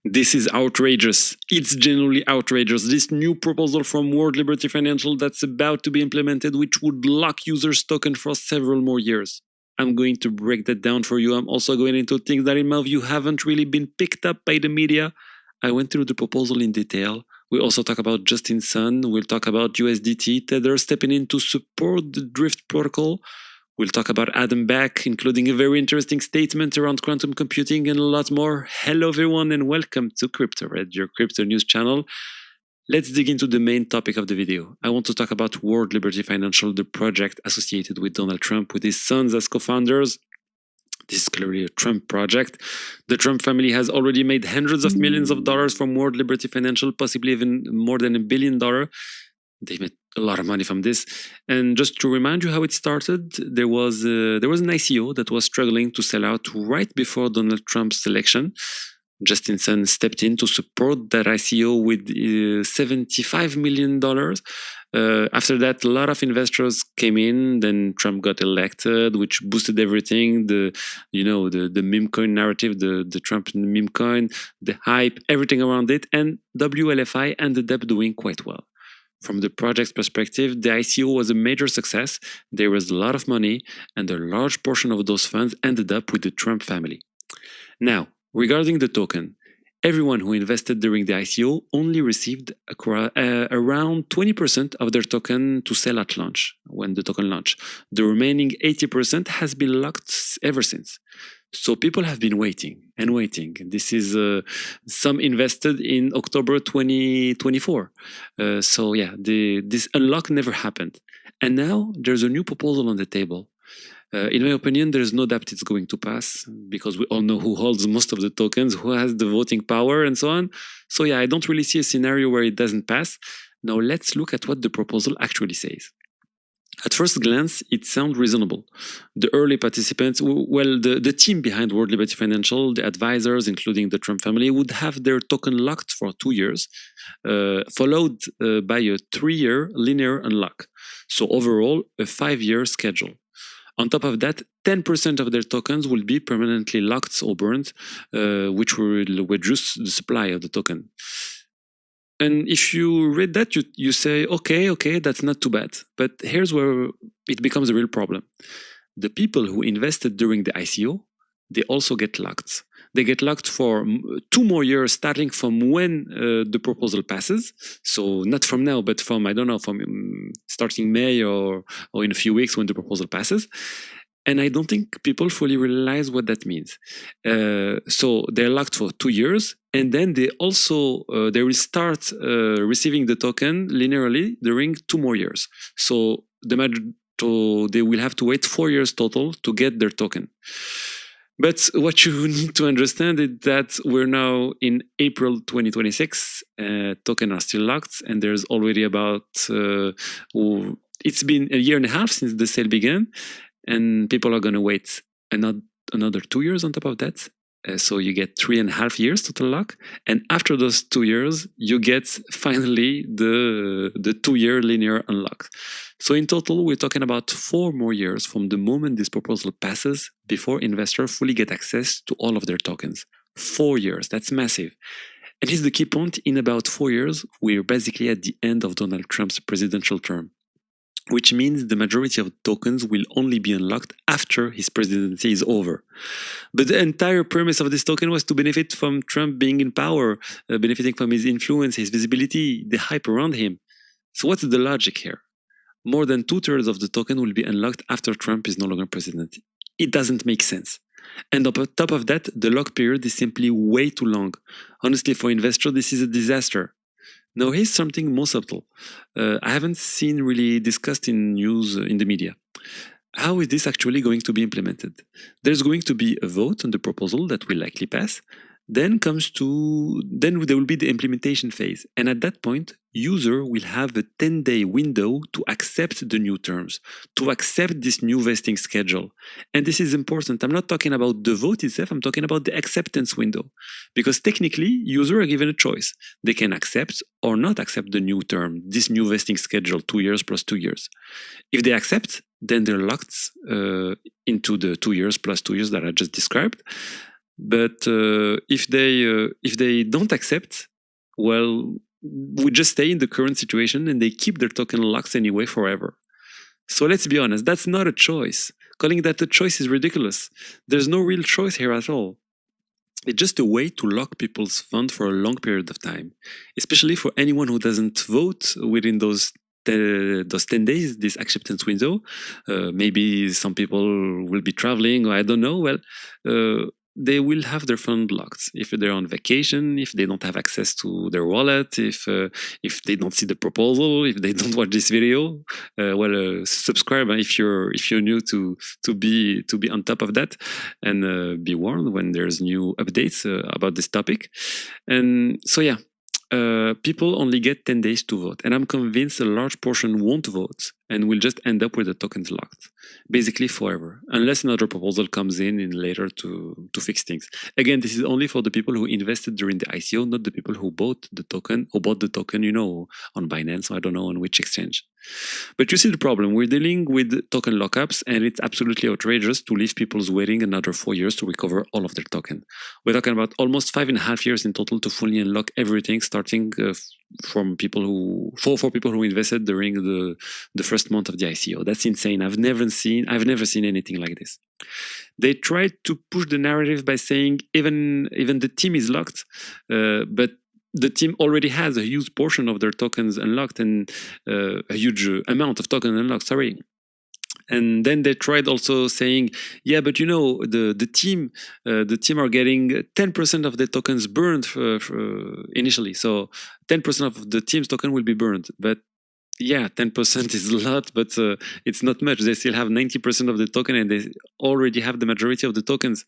This is outrageous. It's genuinely outrageous. This new proposal from World Liberty Financial that's about to be implemented, which would lock users' token for several more years. I'm going to break that down for you. I'm also going into things that, in my view, haven't really been picked up by the media. I went through the proposal in detail. We also talk about Justin Sun. We'll talk about USDT, Tether stepping in to support the Drift protocol. We'll talk about Adam Back, including a very interesting statement around quantum computing and a lot more. Hello, everyone, and welcome to Crypto Red, your crypto news channel. Let's dig into the main topic of the video. I want to talk about World Liberty Financial, the project associated with Donald Trump with his sons as co-founders. This is clearly a Trump project. The Trump family has already made hundreds of millions of dollars from World Liberty Financial, possibly even more than $1 billion. They made a lot of money from this. And just to remind you how it started, there was an ICO that was struggling to sell out right before Donald Trump's election. Justin Sun stepped in to support that ICO with $75 million. After that, a lot of investors came in. Then Trump got elected, which boosted everything. The meme coin narrative, the Trump meme coin, the hype, everything around it. And WLFI ended up doing quite well. From the project's perspective, the ICO was a major success. There was a lot of money, and a large portion of those funds ended up with the Trump family. Now, regarding the token, everyone who invested during the ICO only received around 20% of their token to sell at launch, when the token launched. The remaining 80% has been locked ever since. So people have been waiting and waiting. This is some invested in October 2024. This unlock never happened. And now there's a new proposal on the table. In my opinion, there's no doubt it's going to pass because we all know who holds most of the tokens, who has the voting power and so on. So I don't really see a scenario where it doesn't pass. Now let's look at what the proposal actually says. At first glance, it sounds reasonable. The early participants, the team behind World Liberty Financial, the advisors, including the Trump family, would have their token locked for 2 years, followed by a 3-year linear unlock. So overall, a 5-year schedule. On top of that, 10% of their tokens will be permanently locked or burned, which will reduce the supply of the token. And if you read that, you say, okay, that's not too bad. But here's where it becomes a real problem. The people who invested during the ICO, they also get locked. They get locked for 2 more years, starting from when the proposal passes. So not from now, but from, starting May or in a few weeks when the proposal passes. And I don't think people fully realize what that means. So they're locked for 2 years, and then they also they will start receiving the token linearly during 2 more years. So they will have to wait 4 years total to get their token. But what you need to understand is that we're now in April 2026. Tokens are still locked, and there's already about it's been a year and a half since the sale began. And people are going to wait another 2 years on top of that. So you get 3.5 years total lock. And after those 2 years, you get finally the 2-year linear unlock. So in total, we're talking about 4 more years from the moment this proposal passes before investors fully get access to all of their tokens. 4 years, that's massive. And here's the key point. In about 4 years, we're basically at the end of Donald Trump's presidential term, which means the majority of tokens will only be unlocked after his presidency is over. But the entire premise of this token was to benefit from Trump being in power, benefiting from his influence, his visibility, the hype around him. So what's the logic here? More than 2/3 of the token will be unlocked after Trump is no longer president. It doesn't make sense. And on top of that, the lock period is simply way too long. Honestly, for investors, this is a disaster. Now, here's something more subtle. I haven't seen really discussed in news in the media. How is this actually going to be implemented? There's going to be a vote on the proposal that will likely pass. Then there will be the implementation phase. And at that point, user will have a 10-day window to accept the new terms, to accept this new vesting schedule. And this is important. I'm not talking about the vote itself, I'm talking about the acceptance window. Because technically, users are given a choice. They can accept or not accept the new term, this new vesting schedule, 2 years plus 2 years. If they accept, then they're locked into the 2 years plus 2 years that I just described. But if they don't accept, well, we just stay in the current situation and they keep their token locked anyway forever. So let's be honest, that's not a choice. Calling that a choice is ridiculous. There's no real choice here at all. It's just a way to lock people's fund for a long period of time, especially for anyone who doesn't vote within those 10 days, this acceptance window. Maybe some people will be traveling, or I don't know. Well, they will have their fund locked if they're on vacation, if they don't have access to their wallet, if they don't see the proposal, if they don't watch this video. Subscribe if you're new to be on top of that, and be warned when there's new updates about this topic. And so yeah. People only get 10 days to vote, and I'm convinced a large portion won't vote and will just end up with the tokens locked, basically forever, unless another proposal comes in later to fix things. Again, this is only for the people who invested during the ICO, not the people who bought the token, on Binance, or I don't know on which exchange. But you see the problem. We're dealing with token lockups, and it's absolutely outrageous to leave people waiting another 4 years to recover all of their token. We're talking about almost 5.5 years in total to fully unlock everything, starting from people who invested during the first month of the ICO. That's insane. I've never seen anything like this. They tried to push the narrative by saying even the team is locked, but the team already has a huge portion of their tokens unlocked and a huge amount of tokens unlocked. Sorry. And then they tried also saying, yeah, but the team are getting 10% of the tokens burned initially. So 10% of the team's token will be burned. But yeah, 10% is a lot, but it's not much. They still have 90% of the token, and they already have the majority of the tokens.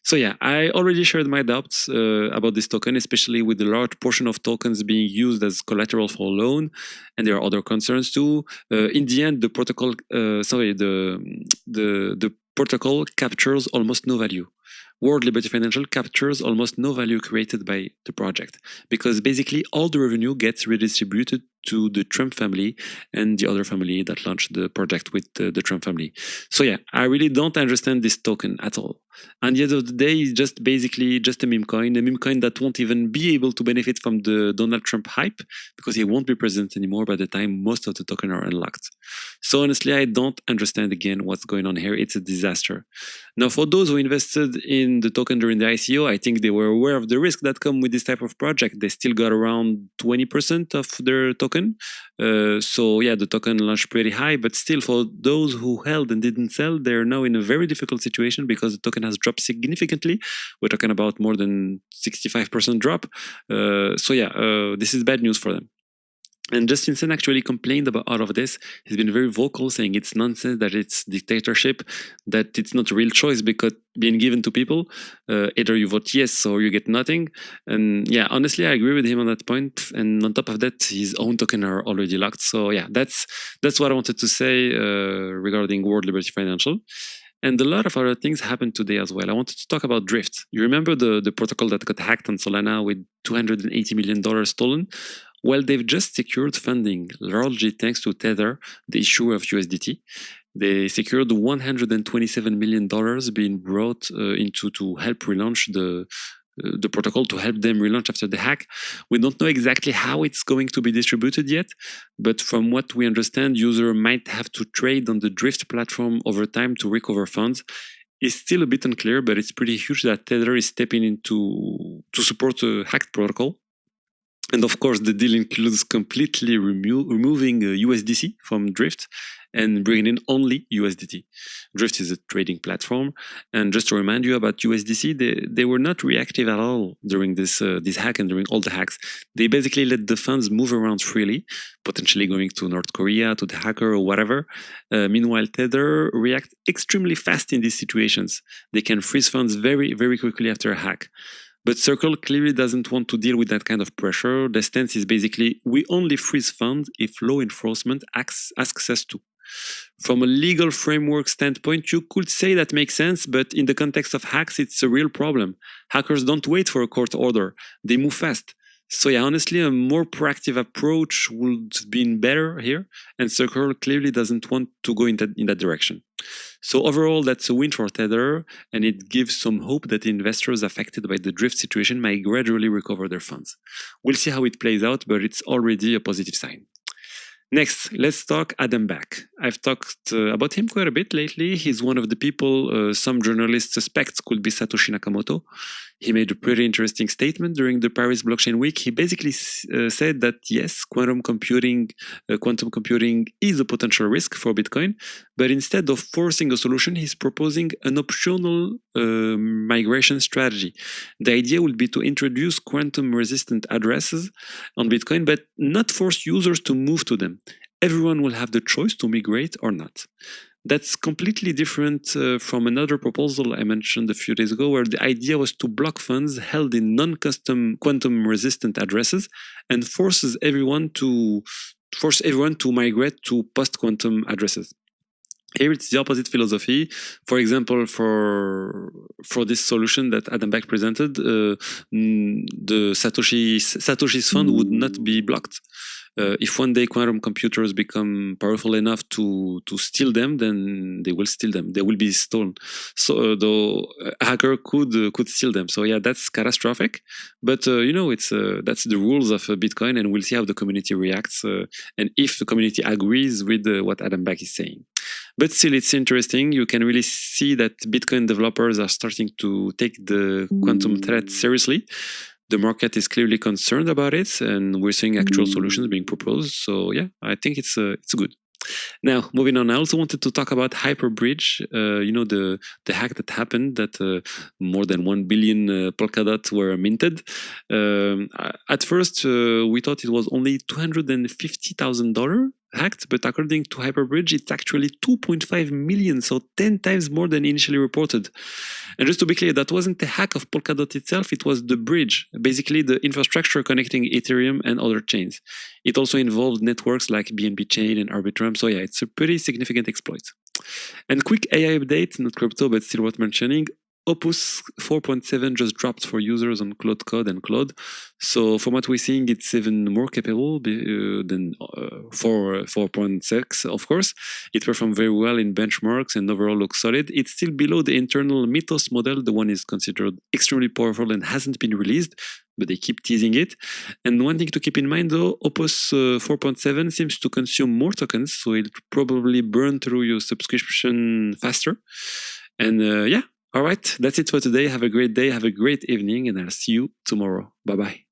So yeah, I already shared my doubts about this token, especially with the large portion of tokens being used as collateral for a loan, and there are other concerns too. In the end, the protocol, the protocol captures almost no value. World Liberty Financial captures almost no value created by the project, because basically all the revenue gets redistributed to the Trump family and the other family that launched the project with the Trump family. So yeah, I really don't understand this token at all. And the end of the day, it's just basically just a meme coin that won't even be able to benefit from the Donald Trump hype, because he won't be president anymore by the time most of the tokens are unlocked. So honestly, I don't understand again what's going on here. It's a disaster. Now, for those who invested in the token during the ICO, I think they were aware of the risk that come with this type of project. They still got around 20% of their token. So yeah, the token launched pretty high, but still for those who held and didn't sell, they're now in a very difficult situation because the token has dropped significantly. We're talking about more than 65% drop. So yeah, this is bad news for them. And Justin Sun actually complained about all of this. He's been very vocal, saying it's nonsense, that it's dictatorship, that it's not a real choice because being given to people, either you vote yes or you get nothing. And yeah, honestly, I agree with him on that point. And on top of that, his own token are already locked. So yeah, that's what I wanted to say regarding World Liberty Financial. And a lot of other things happened today as well. I wanted to talk about Drift. You remember the protocol that got hacked on Solana with $280 million stolen? Well, they've just secured funding, largely thanks to Tether, the issuer of USDT. They secured $127 million being brought into to help relaunch the protocol, to help them relaunch after the hack. We don't know exactly how it's going to be distributed yet, but from what we understand, users might have to trade on the Drift platform over time to recover funds. It's still a bit unclear, but it's pretty huge that Tether is stepping in to support a hacked protocol. And of course, the deal includes completely removing USDC from Drift and bringing in only USDT. Drift is a trading platform. And just to remind you about USDC, they were not reactive at all during this hack and during all the hacks. They basically let the funds move around freely, potentially going to North Korea, to the hacker or whatever. Meanwhile, Tether reacts extremely fast in these situations. They can freeze funds very, very quickly after a hack. But Circle clearly doesn't want to deal with that kind of pressure. The stance is basically, we only freeze funds if law enforcement asks us to. From a legal framework standpoint, you could say that makes sense, but in the context of hacks, it's a real problem. Hackers don't wait for a court order. They move fast. So yeah, honestly, a more proactive approach would have been better here, and Circle clearly doesn't want to go in that direction. So overall, that's a win for Tether, and it gives some hope that investors affected by the drift situation might gradually recover their funds. We'll see how it plays out, but it's already a positive sign. Next, let's talk Adam Back. I've talked about him quite a bit lately. He's one of the people some journalists suspect could be Satoshi Nakamoto. He made a pretty interesting statement during the Paris Blockchain Week. He basically said that yes, quantum computing is a potential risk for Bitcoin, but instead of forcing a solution, he's proposing an optional migration strategy. The idea would be to introduce quantum-resistant addresses on Bitcoin, but not force users to move to them. Everyone will have the choice to migrate or not. That's completely different from another proposal I mentioned a few days ago, where the idea was to block funds held in non-custom quantum-resistant addresses and force everyone to migrate to post-quantum addresses. Here it's the opposite philosophy. For example, for this solution that Adam Back presented, the Satoshi's fund would not be blocked. If one day quantum computers become powerful enough to steal them, then they will steal them. They will be stolen. So though a hacker could steal them. So yeah, that's catastrophic. But it's that's the rules of Bitcoin, and we'll see how the community reacts and if the community agrees with what Adam Back is saying. But still, it's interesting. You can really see that Bitcoin developers are starting to take the quantum threat seriously. The market is clearly concerned about it, and we're seeing actual solutions being proposed. So yeah, I think it's good. Now, moving on, I also wanted to talk about Hyperbridge. The hack that happened, that more than 1 billion Polkadot were minted. At first, we thought it was only $250,000 hacked, but according to Hyperbridge, it's actually 2.5 million, so 10 times more than initially reported. And just to be clear, that wasn't the hack of Polkadot itself, it was the bridge, basically the infrastructure connecting Ethereum and other chains. It also involved networks like BNB Chain and Arbitrum, so yeah, it's a pretty significant exploit. And quick AI update, not crypto, but still worth mentioning. Opus 4.7 just dropped for users on Claude Code and Claude. So from what we're seeing, it's even more capable than 4.6, of course. It performed very well in benchmarks and overall looks solid. It's still below the internal Mythos model. The one is considered extremely powerful and hasn't been released, but they keep teasing it. And one thing to keep in mind though, Opus 4.7 seems to consume more tokens, so it'll probably burn through your subscription faster. And yeah. All right, that's it for today. Have a great day, have a great evening, and I'll see you tomorrow. Bye-bye.